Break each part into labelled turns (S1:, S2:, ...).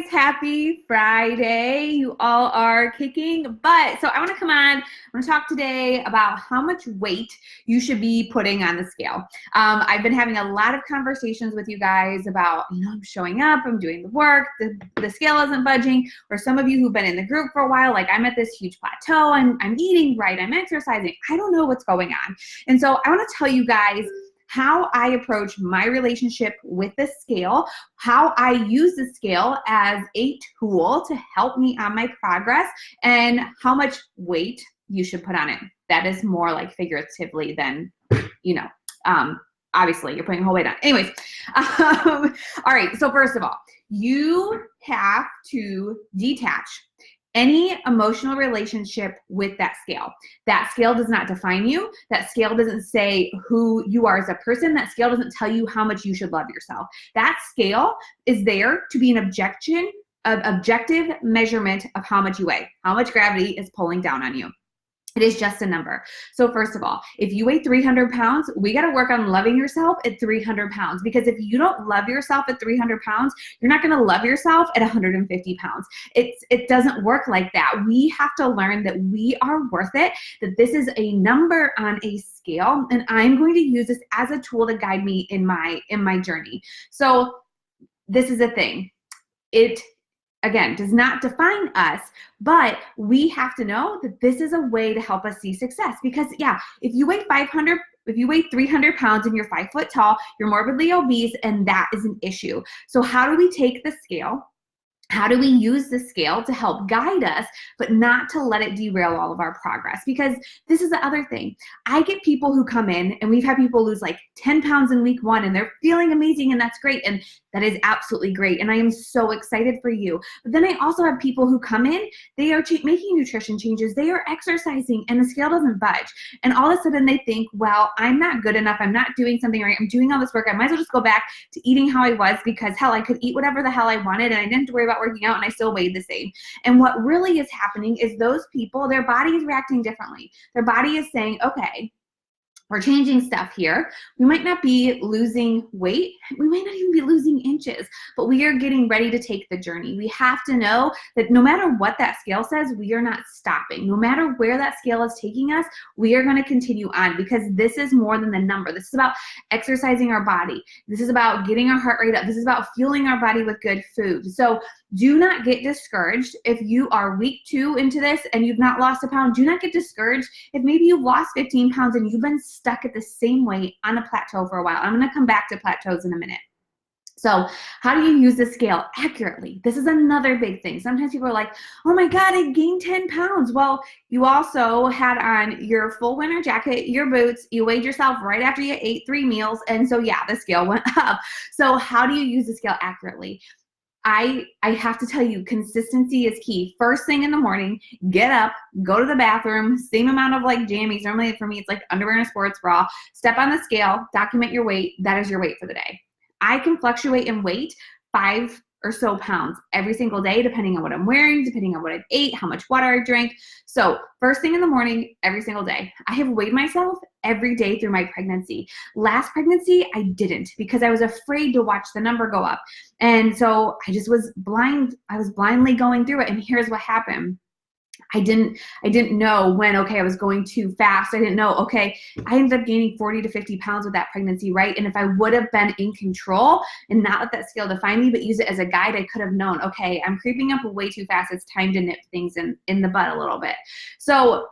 S1: Happy Friday. You all are kicking butt. So I want to come on. I want to talk today about how much weight you should be putting on the scale. I've been having a lot of conversations with you guys about, I'm showing up, I'm doing the work, the scale isn't budging, or some of you who've been in the group for a while, like I'm at this huge plateau, I'm eating right, I'm exercising, I don't know what's going on. And so I want to tell you guys how I approach my relationship with the scale, how I use the scale as a tool to help me on my progress, and how much weight you should put on it. That is more like figuratively than, obviously you're putting a whole weight on. Anyways, all right, so first of all, you have to detach any emotional relationship with that scale. That scale does not define you. That scale doesn't say who you are as a person. That scale doesn't tell you how much you should love yourself. That scale is there to be an objective measurement of how much you weigh, how much gravity is pulling down on you. It is just a number. So first of all, if you weigh 300 pounds, we got to work on loving yourself at 300 pounds, because if you don't love yourself at 300 pounds, you're not going to love yourself at 150 pounds. It doesn't work like that. We have to learn that we are worth it, that this is a number on a scale, and I'm going to use this as a tool to guide me in my journey. So this is a thing. It again, does not define us, but we have to know that this is a way to help us see success. Because if you weigh 300 pounds and you're 5 foot tall, you're morbidly obese, and that is an issue. So how do we take the scale? How do we use the scale to help guide us, but not to let it derail all of our progress? Because this is the other thing. I get people who come in, and we've had people lose like 10 pounds in week 1, and they're feeling amazing, and that's great. And that is absolutely great. And I am so excited for you. But then I also have people who come in, they are making nutrition changes, they are exercising, and the scale doesn't budge. And all of a sudden they think, well, I'm not good enough. I'm not doing something right. I'm doing all this work. I might as well just go back to eating how I was, because hell, I could eat whatever the hell I wanted, and I didn't have to worry about working out, and I still weighed the same. And what really is happening is those people, their body is reacting differently. Their body is saying, okay, we're changing stuff here. We might not be losing weight. We might not even be losing inches, but we are getting ready to take the journey. We have to know that no matter what that scale says, we are not stopping. No matter where that scale is taking us, we are going to continue on, because this is more than the number. This is about exercising our body. This is about getting our heart rate up. This is about fueling our body with good food. So do not get discouraged if you are week 2 into this and you've not lost a pound. Do not get discouraged if maybe you've lost 15 pounds and you've been stuck at the same weight on a plateau for a while. I'm going to come back to plateaus in a minute. So how do you use the scale accurately? This is another big thing. Sometimes people are like, oh my God, I gained 10 pounds. Well, you also had on your full winter jacket, your boots, you weighed yourself right after you ate 3 meals. And so the scale went up. So how do you use the scale accurately? I have to tell you, consistency is key. First thing in the morning, get up, go to the bathroom, same amount of like jammies. Normally for me, it's like underwear and a sports bra. Step on the scale, document your weight. That is your weight for the day. I can fluctuate in weight 5 or so pounds every single day, depending on what I'm wearing, depending on what I've ate, how much water I drank. So first thing in the morning, every single day. I have weighed myself every day through my pregnancy. Last pregnancy, I didn't, because I was afraid to watch the number go up. And so I just was blind. I was blindly going through it. And here's what happened. I didn't know when, okay, I was going too fast. I didn't know, okay, I ended up gaining 40 to 50 pounds with that pregnancy, right? And if I would have been in control and not let that scale define me, but use it as a guide, I could have known, okay, I'm creeping up way too fast. It's time to nip things in the bud a little bit. So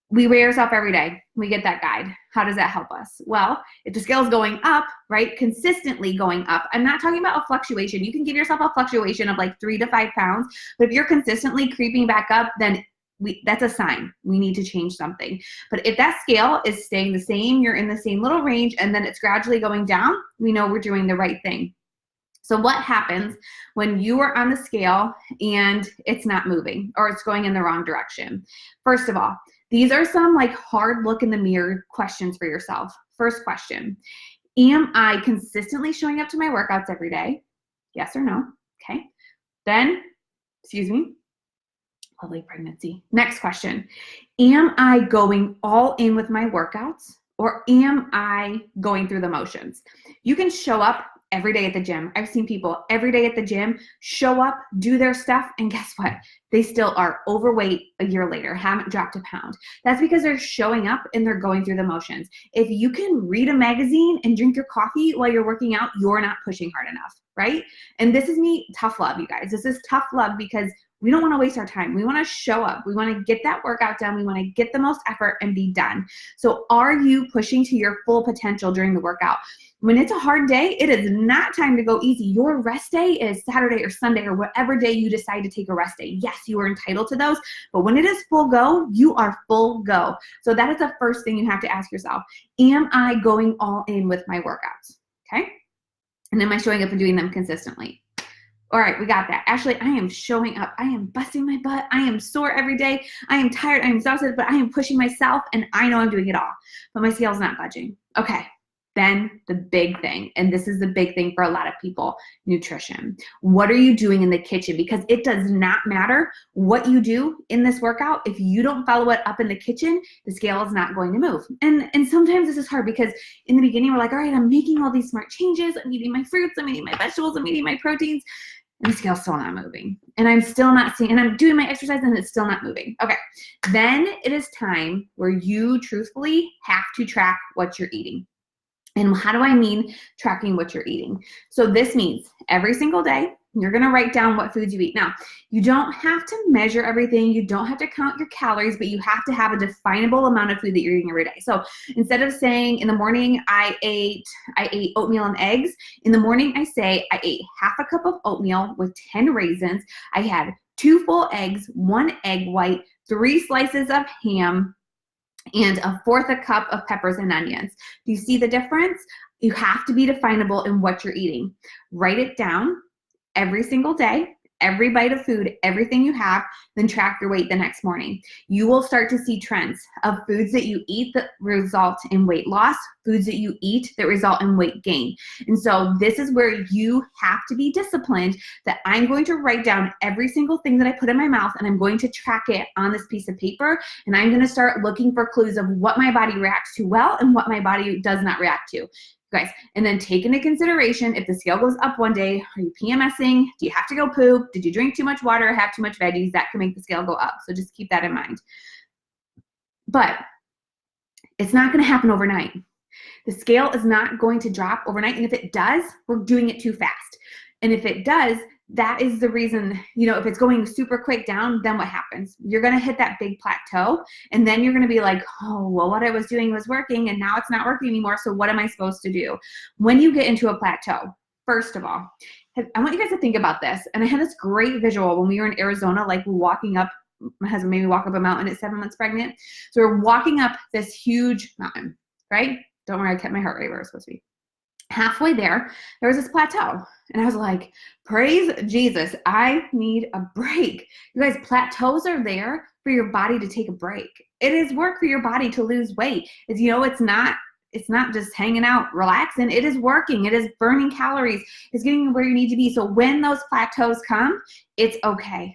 S1: we weigh ourselves every day. We get that guide. How does that help us? Well, if the scale is going up, right, consistently going up, I'm not talking about a fluctuation. You can give yourself a fluctuation of like 3 to 5 pounds, but if you're consistently creeping back up, then that's a sign we need to change something. But if that scale is staying the same, you're in the same little range, and then it's gradually going down, we know we're doing the right thing. So what happens when you are on the scale and it's not moving, or it's going in the wrong direction? First of all, these are some like hard look in the mirror questions for yourself. First question, am I consistently showing up to my workouts every day? Yes or no? Okay. Then, lovely pregnancy. Next question, am I going all in with my workouts, or am I going through the motions? You can show up every day at the gym. I've seen people every day at the gym show up, do their stuff, and guess what? They still are overweight a year later, haven't dropped a pound. That's because they're showing up and they're going through the motions. If you can read a magazine and drink your coffee while you're working out, you're not pushing hard enough, right? And this is me, tough love, you guys. This is tough love because we don't want to waste our time. We want to show up. We want to get that workout done. We want to get the most effort and be done. So are you pushing to your full potential during the workout? When it's a hard day, it is not time to go easy. Your rest day is Saturday or Sunday or whatever day you decide to take a rest day. Yes, you are entitled to those, but when it is full go, you are full go. So that is the first thing you have to ask yourself. Am I going all in with my workouts? Okay? And am I showing up and doing them consistently? All right, we got that. Ashley, I am showing up. I am busting my butt. I am sore every day. I am tired. I am exhausted, but I am pushing myself and I know I'm doing it all, but my scale's not budging. Okay, then the big thing, and this is the big thing for a lot of people, nutrition. What are you doing in the kitchen? Because it does not matter what you do in this workout. If you don't follow it up in the kitchen, the scale is not going to move. And sometimes this is hard because in the beginning, we're like, all right, I'm making all these smart changes. I'm eating my fruits. I'm eating my vegetables. I'm eating my proteins. And the scale's still not moving. And I'm still not seeing, and I'm doing my exercise and it's still not moving. Okay, then it is time where you truthfully have to track what you're eating. And how do I mean tracking what you're eating? So this means every single day, you're gonna write down what foods you eat. Now, you don't have to measure everything. You don't have to count your calories, but you have to have a definable amount of food that you're eating every day. So instead of saying in the morning, I ate oatmeal and eggs, in the morning I say I ate half a cup of oatmeal with 10 raisins. I had 2 full eggs, 1 egg white, 3 slices of ham, and 1/4 a cup of peppers and onions. Do you see the difference? You have to be definable in what you're eating. Write it down every single day, every bite of food, everything you have, then track your weight the next morning. You will start to see trends of foods that you eat that result in weight loss, foods that you eat that result in weight gain. And so this is where you have to be disciplined that I'm going to write down every single thing that I put in my mouth and I'm going to track it on this piece of paper, and I'm going to start looking for clues of what my body reacts to well and what my body does not react to. Guys, and then take into consideration if the scale goes up one day, are you PMSing? Do you have to go poop? Did you drink too much water or have too much veggies? That can make the scale go up. So just keep that in mind. But it's not going to happen overnight. The scale is not going to drop overnight. And if it does, we're doing it too fast. And if it does, that is the reason, if it's going super quick down, then what happens? You're going to hit that big plateau, and then you're going to be like, oh, well, what I was doing was working, and now it's not working anymore, so what am I supposed to do? When you get into a plateau, first of all, I want you guys to think about this, and I had this great visual when we were in Arizona, like walking up, my husband made me walk up a mountain at 7 months pregnant, so we're walking up this huge mountain, right? Don't worry, I kept my heart rate where it was supposed to be. Halfway there was this plateau. And I was like, praise Jesus, I need a break. You guys, plateaus are there for your body to take a break. It is work for your body to lose weight. It's not just hanging out, relaxing. It is working. It is burning calories. It's getting you where you need to be. So when those plateaus come, it's okay.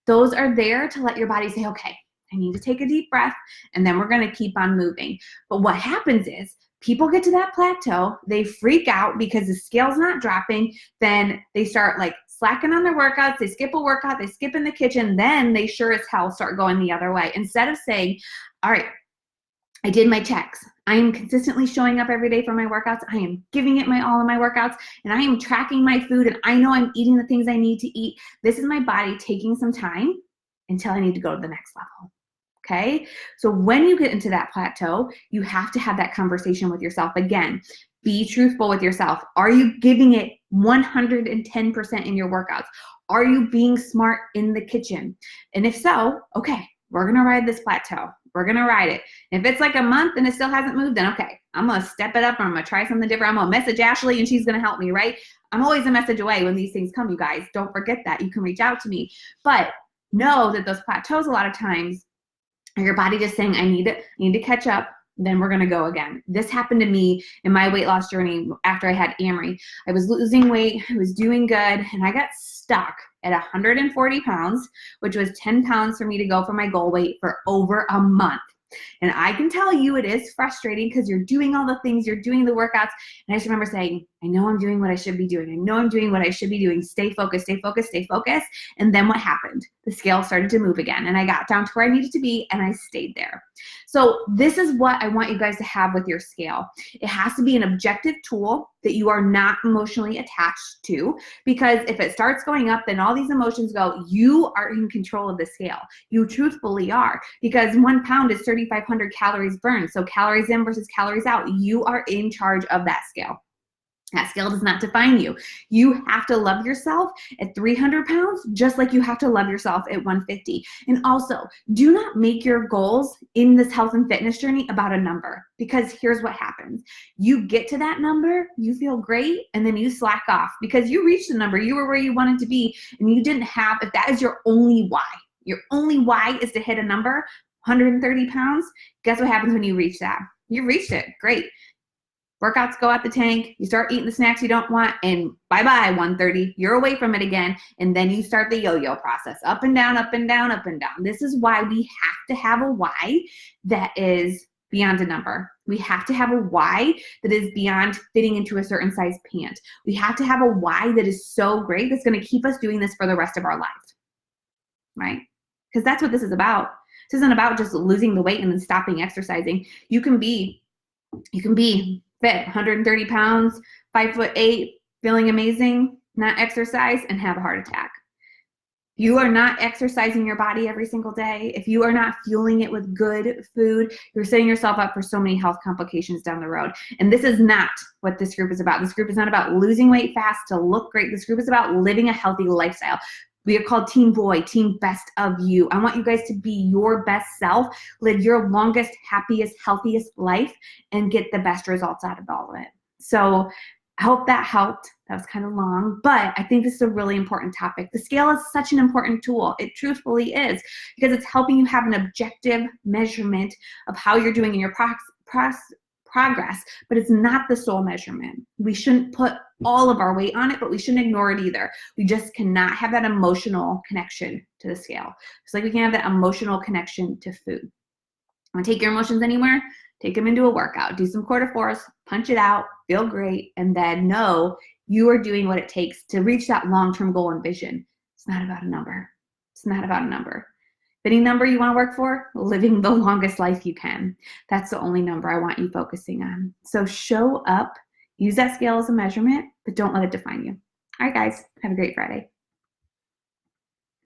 S1: Those are there to let your body say, okay, I need to take a deep breath, and then we're going to keep on moving. But what happens is, people get to that plateau, they freak out because the scale's not dropping, then they start like slacking on their workouts, they skip a workout, they skip in the kitchen, then they sure as hell start going the other way. Instead of saying, all right, I did my checks. I am consistently showing up every day for my workouts. I am giving it my all in my workouts, and I am tracking my food, and I know I'm eating the things I need to eat. This is my body taking some time until I need to go to the next level. Okay, so when you get into that plateau, you have to have that conversation with yourself. Again, be truthful with yourself. Are you giving it 110% in your workouts? Are you being smart in the kitchen? And if so, okay, we're gonna ride this plateau. We're gonna ride it. If it's like a month and it still hasn't moved, then okay, I'm gonna step it up, or I'm gonna try something different. I'm gonna message Ashley and she's gonna help me, right? I'm always a message away when these things come, you guys. Don't forget that. You can reach out to me. But know that those plateaus a lot of times, your body just saying, I need to catch up, then we're gonna go again. This happened to me in my weight loss journey after I had Amory. I was losing weight, I was doing good, and I got stuck at 140 pounds, which was 10 pounds for me to go for my goal weight for over a month. And I can tell you it is frustrating because you're doing all the things, you're doing the workouts, and I just remember saying, I know I'm doing what I should be doing. I know I'm doing what I should be doing. Stay focused, stay focused, stay focused. And then what happened? The scale started to move again, and I got down to where I needed to be, and I stayed there. So this is what I want you guys to have with your scale. It has to be an objective tool that you are not emotionally attached to, because if it starts going up, then all these emotions go. You are in control of the scale. You truthfully are, because 1 pound is 3,500 calories burned. So calories in versus calories out. You are in charge of that scale. That scale does not define you. You have to love yourself at 300 pounds, just like you have to love yourself at 150. And also, do not make your goals in this health and fitness journey about a number, because here's what happens. You get to that number, you feel great, and then you slack off because you reached the number, you were where you wanted to be, and you didn't have, if that is your only why is to hit a number, 130 pounds, guess what happens when you reach that? You reached it, great. Workouts go out the tank, you start eating the snacks you don't want, and bye-bye 130, you're away from it again, and then you start the yo-yo process, up and down, up and down, up and down. This is why we have to have a why that is beyond a number. We have to have a why that is beyond fitting into a certain size pant. We have to have a why that is so great that's gonna keep us doing this for the rest of our life, right? Because that's what this is about. This isn't about just losing the weight and then stopping exercising. You can be fit, 130 pounds, 5'8", feeling amazing, not exercise, and have a heart attack. You are not exercising your body every single day. If you are not fueling it with good food, you're setting yourself up for so many health complications down the road. And this is not what this group is about. This group is not about losing weight fast to look great. This group is about living a healthy lifestyle. We are called Team Boy, Team Best of You. I want you guys to be your best self, live your longest, happiest, healthiest life, and get the best results out of all of it. So I hope that helped. That was kind of long, but I think this is a really important topic. The scale is such an important tool. It truthfully is, because it's helping you have an objective measurement of how you're doing in your progress, but it's not the sole measurement. We shouldn't put all of our weight on it, but we shouldn't ignore it either. We just cannot have that emotional connection to the scale. Just like we can have that emotional connection to food. Want to take your emotions anywhere? Take them into a workout. Do some quarter fours, punch it out, feel great, and then know you are doing what it takes to reach that long-term goal and vision. It's not about a number. It's not about a number. Any number you want to work for, living the longest life you can. That's the only number I want you focusing on. So show up, use that scale as a measurement, but don't let it define you. All right, guys, have a great Friday.